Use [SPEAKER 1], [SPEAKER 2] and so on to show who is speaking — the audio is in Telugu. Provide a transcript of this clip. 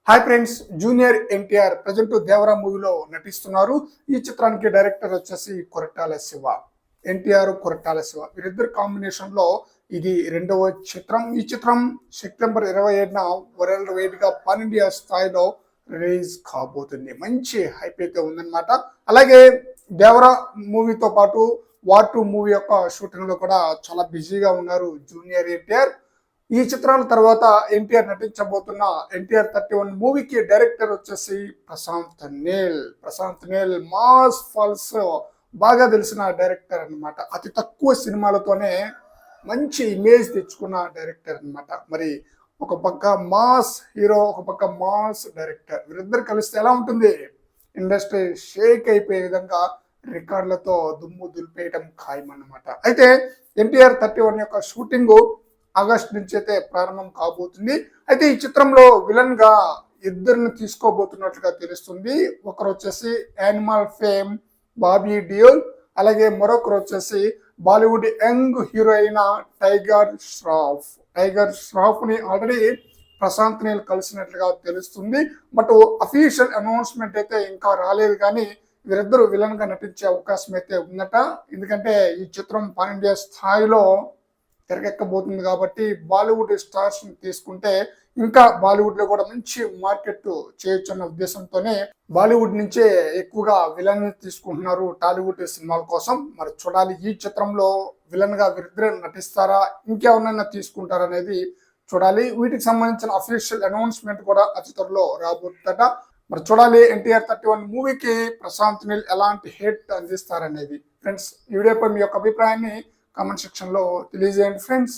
[SPEAKER 1] Hi friends, junior NTR present Devara మూవీలో నటిస్తున్నారు. ఈ చిత్రానికి డైరెక్టర్ వచ్చేసి కొరటాల శివ. ఎన్టీఆర్ కొరటాల శివ వీరిద్దరు కాంబినేషన్ లో ఇది రెండవ చిత్రం. ఈ చిత్రం సెప్టెంబర్ 27న వరల్డ్ వైడ్ గా పాన్ ఇండియా స్థాయిలో రిలీజ్ కాబోతుంది. మంచి హైప్ అయితే ఉందన్నమాట. అలాగే దేవరా మూవీతో పాటు వార్ 2 మూవీ యొక్క షూటింగ్ లో కూడా చాలా బిజీగా ఉన్నారు జూనియర్ ఎన్టీఆర్. ఈ చిత్రాల తర్వాత ఎన్టీఆర్ నటించబోతున్న ఎన్టీఆర్ 31 మూవీకి డైరెక్టర్ వచ్చేసి ప్రశాంత్ నీల్ మాస్ ఫాల్స్ బాగా తెలిసిన డైరెక్టర్ అన్నమాట. అతి తక్కువ సినిమాలతోనే మంచి ఇమేజ్ తెచ్చుకున్న డైరెక్టర్ అన్నమాట. మరి ఒక పక్క మాస్ హీరో, ఒక పక్క మాస్ డైరెక్టర్, వీరిద్దరు కలిస్తే ఎలా ఉంటుంది? ఇండస్ట్రీ షేక్ అయిపోయే విధంగా రికార్డులతో దుమ్ము దులిపేయటం ఖాయం అన్నమాట. అయితే ఎన్టీఆర్ 31 యొక్క షూటింగ్ ఆగస్ట్ నుంచి అయితే ప్రారంభం కాబోతుంది. అయితే ఈ చిత్రంలో విలన్ గా ఇద్దరిని తీసుకోబోతున్నట్లుగా తెలుస్తుంది. ఒకరు వచ్చేసి యానిమల్ ఫేమ్ బాబీ డియోల్, అలాగే మరొకరు వచ్చేసి Bollywood young heroine tiger Shroff ని ఆల్రెడీ ప్రశాంత్ నీల్ కలిసినట్లుగా తెలుస్తుంది. బట్ అఫీషియల్ అనౌన్స్మెంట్ అయితే ఇంకా రాలేదు, కానీ వీరిద్దరు విలన్ గా నటించే అవకాశం అయితే ఉందట. ఎందుకంటే ఈ చిత్రం పాన్ ఇండియా స్థాయిలో తెరకెక్కబోతుంది కాబట్టి బాలీవుడ్ స్టార్స్ ని తీసుకుంటే ఇంకా బాలీవుడ్ లో కూడా మంచి మార్కెట్ చేయొచ్చు అన్న ఉద్దేశంతోనే బాలీవుడ్ నుంచే ఎక్కువగా విలన్ తీసుకుంటున్నారు టాలీవుడ్ సినిమాల కోసం. మరి చూడాలి, ఈ చిత్రంలో విలన్ గా వీరిద్దరు నటిస్తారా, ఇంకెవరైనా తీసుకుంటారా అనేది చూడాలి. వీటికి సంబంధించిన అఫీషియల్ అనౌన్స్మెంట్ కూడా అతి త్వరలో రాబోతుందట. మరి చూడాలి ఎన్టీఆర్ 31 మూవీకి ప్రశాంత్ నీల్ ఎలాంటి హిట్ అందిస్తారనేది. ఫ్రెండ్స్, ఈ వీడియోపై మీ యొక్క అభిప్రాయాన్ని కామెంట్ సెక్షన్ లో తెలియజేయండి ఫ్రెండ్స్.